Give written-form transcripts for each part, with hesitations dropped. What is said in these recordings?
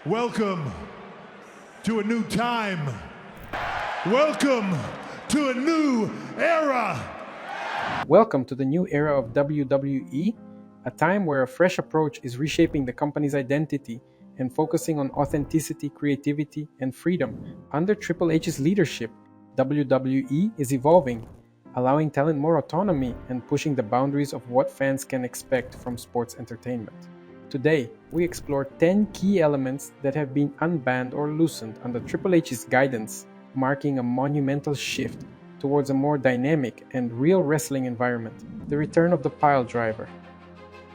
Welcome to a new time. Welcome to a new era. Welcome to the new era of WWE, a time where a fresh approach is reshaping the company's identity and focusing on authenticity, creativity, and freedom. Under Triple H's leadership, WWE is evolving, allowing talent more autonomy and pushing the boundaries of what fans can expect from sports entertainment. Today, we explore 10 key elements that have been unbanned or loosened under Triple H's guidance, marking a monumental shift towards a more dynamic and real wrestling environment, the return of the pile driver.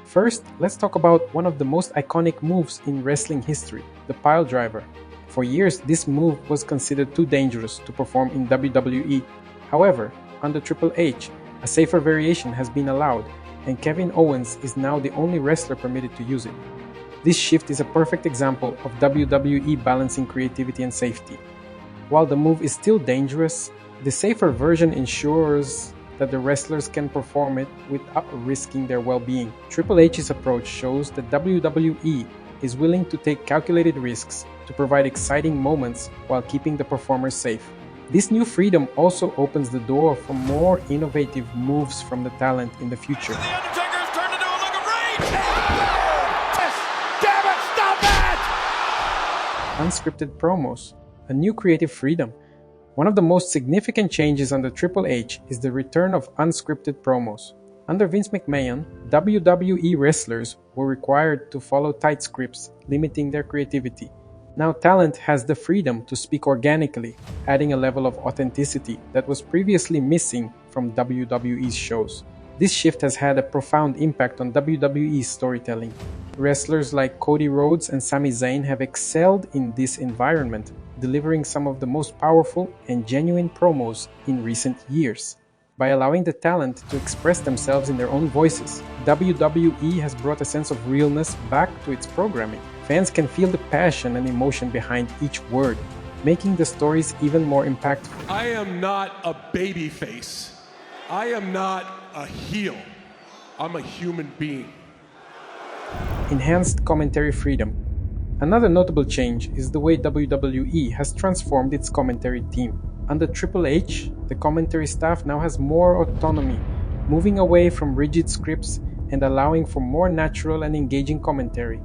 First, let's talk about one of the most iconic moves in wrestling history, the pile driver. For years, this move was considered too dangerous to perform in WWE. However, under Triple H, a safer variation has been allowed, and Kevin Owens is now the only wrestler permitted to use it. This shift is a perfect example of WWE balancing creativity and safety. While the move is still dangerous, the safer version ensures that the wrestlers can perform it without risking their well-being. Triple H's approach shows that WWE is willing to take calculated risks to provide exciting moments while keeping the performers safe. This new freedom also opens the door for more innovative moves from the talent in the future. The Undertaker's turned into a look of rage! Damn it, stop that! Unscripted promos, a new creative freedom. One of the most significant changes under Triple H is the return of unscripted promos. Under Vince McMahon, WWE wrestlers were required to follow tight scripts, limiting their creativity. Now talent has the freedom to speak organically, adding a level of authenticity that was previously missing from WWE's shows. This shift has had a profound impact on WWE's storytelling. Wrestlers like Cody Rhodes and Sami Zayn have excelled in this environment, delivering some of the most powerful and genuine promos in recent years. By allowing the talent to express themselves in their own voices, WWE has brought a sense of realness back to its programming. Fans can feel the passion and emotion behind each word, making the stories even more impactful. I am not a baby face. I am not a heel. I'm a human being. Enhanced commentary freedom. Another notable change is the way WWE has transformed its commentary team. Under Triple H, the commentary staff now has more autonomy, moving away from rigid scripts and allowing for more natural and engaging commentary.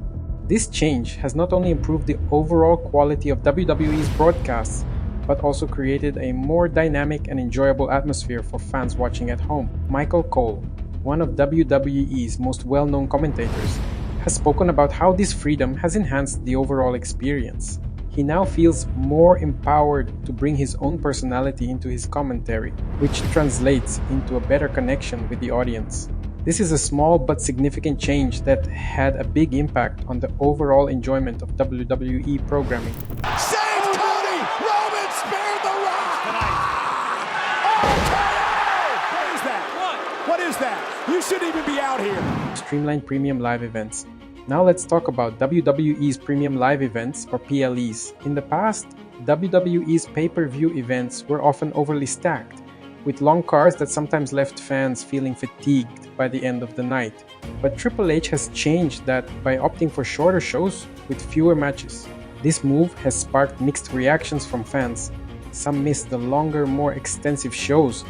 This change has not only improved the overall quality of WWE's broadcasts, but also created a more dynamic and enjoyable atmosphere for fans watching at home. Michael Cole, one of WWE's most well-known commentators, has spoken about how this freedom has enhanced the overall experience. He now feels more empowered to bring his own personality into his commentary, which translates into a better connection with the audience. This is a small but significant change that had a big impact on the overall enjoyment of WWE programming. Save Cody! Roman spared the rock! What is that? What is that? You shouldn't even be out here. Streamline premium live events. Now let's talk about WWE's premium live events, or PLEs. In the past, WWE's pay-per-view events were often overly stacked, with long cards that sometimes left fans feeling fatigued by the end of the night. But Triple H has changed that by opting for shorter shows with fewer matches. This move has sparked mixed reactions from fans. Some miss the longer, more extensive shows,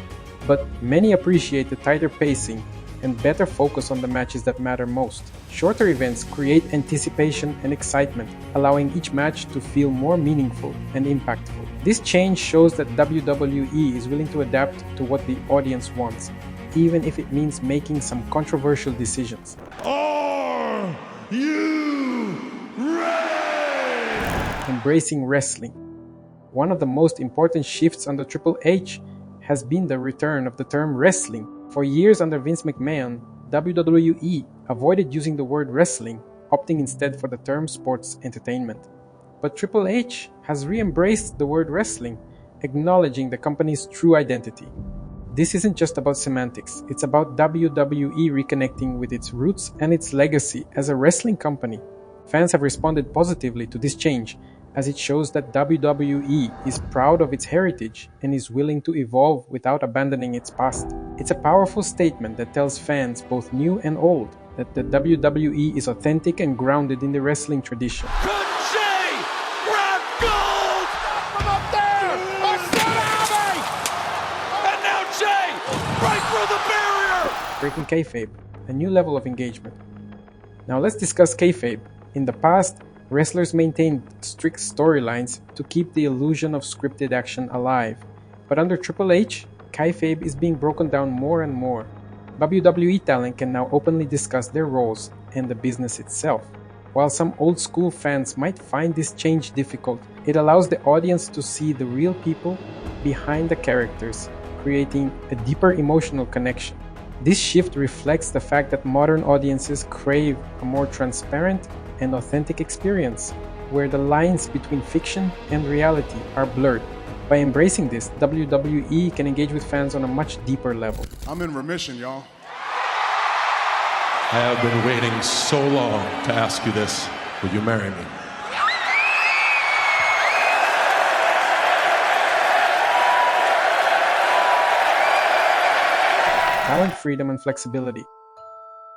but many appreciate the tighter pacing and better focus on the matches that matter most. Shorter events create anticipation and excitement, allowing each match to feel more meaningful and impactful. This change shows that WWE is willing to adapt to what the audience wants, even if it means making some controversial decisions. Are you ready? Embracing wrestling. One of the most important shifts under Triple H has been the return of the term wrestling. For years under Vince McMahon, WWE avoided using the word wrestling, opting instead for the term sports entertainment. But Triple H has re-embraced the word wrestling, acknowledging the company's true identity. This isn't just about semantics, it's about WWE reconnecting with its roots and its legacy as a wrestling company. Fans have responded positively to this change, as it shows that WWE is proud of its heritage and is willing to evolve without abandoning its past. It's a powerful statement that tells fans, both new and old, that the WWE is authentic and grounded in the wrestling tradition. Good J! breaking kayfabe, a new level of engagement. Now let's discuss kayfabe. In the past, wrestlers maintained strict storylines to keep the illusion of scripted action alive. But under Triple H, kayfabe is being broken down more and more. WWE talent can now openly discuss their roles and the business itself. While some old-school fans might find this change difficult, it allows the audience to see the real people behind the characters, creating a deeper emotional connection. This shift reflects the fact that modern audiences crave a more transparent and authentic experience, where the lines between fiction and reality are blurred. By embracing this, WWE can engage with fans on a much deeper level. I'm in remission, y'all. I have been waiting so long to ask you this. Will you marry me? Talent freedom and flexibility.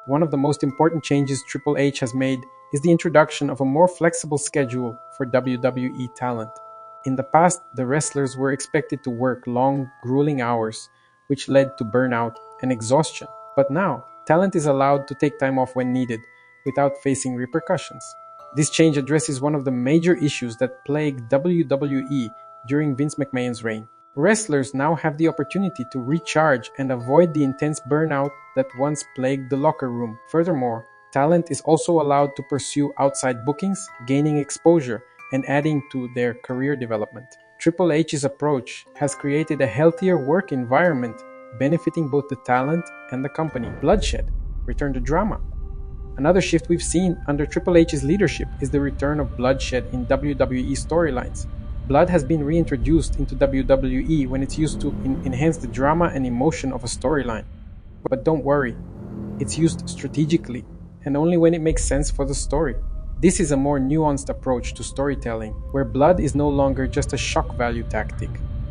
One of the most important changes Triple H has made is the introduction of a more flexible schedule for WWE talent. In the past, the wrestlers were expected to work long, grueling hours, which led to burnout and exhaustion. But now, talent is allowed to take time off when needed, without facing repercussions. This change addresses one of the major issues that plagued WWE during Vince McMahon's reign. Wrestlers now have the opportunity to recharge and avoid the intense burnout that once plagued the locker room. Furthermore, talent is also allowed to pursue outside bookings, gaining exposure, and adding to their career development. Triple H's approach has created a healthier work environment, benefiting both the talent and the company. Bloodshed, return to drama. Another shift we've seen under Triple H's leadership is the return of bloodshed in WWE storylines. Blood has been reintroduced into WWE when it's used to enhance the drama and emotion of a storyline. But don't worry, it's used strategically and only when it makes sense for the story. This is a more nuanced approach to storytelling, where blood is no longer just a shock value tactic,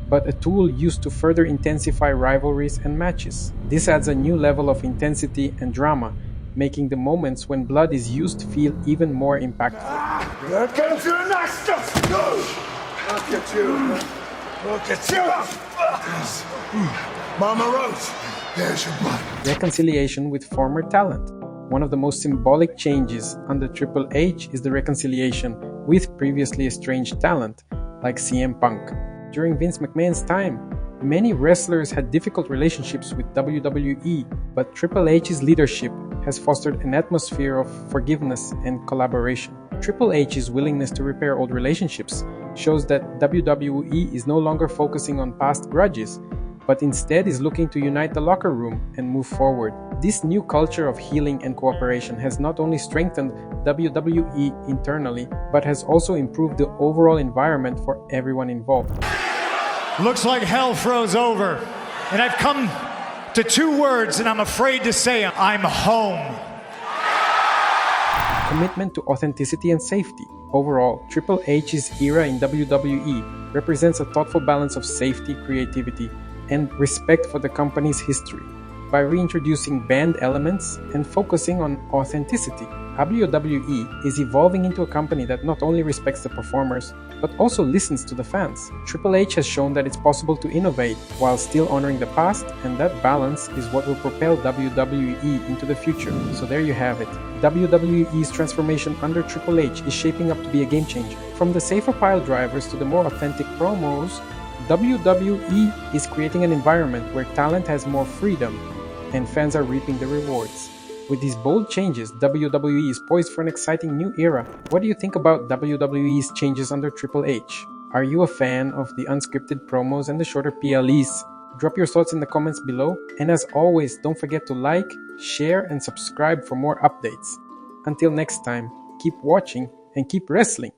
but a tool used to further intensify rivalries and matches. This adds a new level of intensity and drama, making the moments when blood is used feel even more impactful. Here comes your nice stuff. Look at you. Look at you. Mama Rose, there's your blood. Reconciliation with former talent. One of the most symbolic changes under Triple H is the reconciliation with previously estranged talent, like CM Punk. During Vince McMahon's time, many wrestlers had difficult relationships with WWE, but Triple H's leadership has fostered an atmosphere of forgiveness and collaboration. Triple H's willingness to repair old relationships shows that WWE is no longer focusing on past grudges, but instead is looking to unite the locker room and move forward. This new culture of healing and cooperation has not only strengthened WWE internally, but has also improved the overall environment for everyone involved. Looks like hell froze over, and I've come to two words, and I'm afraid to say them. I'm home. Commitment to authenticity and safety. Overall, Triple H's era in WWE represents a thoughtful balance of safety, creativity, and respect for the company's history. By reintroducing banned elements and focusing on authenticity, WWE is evolving into a company that not only respects the performers, but also listens to the fans. Triple H has shown that it's possible to innovate while still honoring the past, and that balance is what will propel WWE into the future. So there you have it. WWE's transformation under Triple H is shaping up to be a game changer. From the safer pile drivers to the more authentic promos, WWE is creating an environment where talent has more freedom and fans are reaping the rewards. With these bold changes, WWE is poised for an exciting new era. What do you think about WWE's changes under Triple H? Are you a fan of the unscripted promos and the shorter PLEs? Drop your thoughts in the comments below, and as always, don't forget to like, share, and subscribe for more updates. Until next time, keep watching and keep wrestling.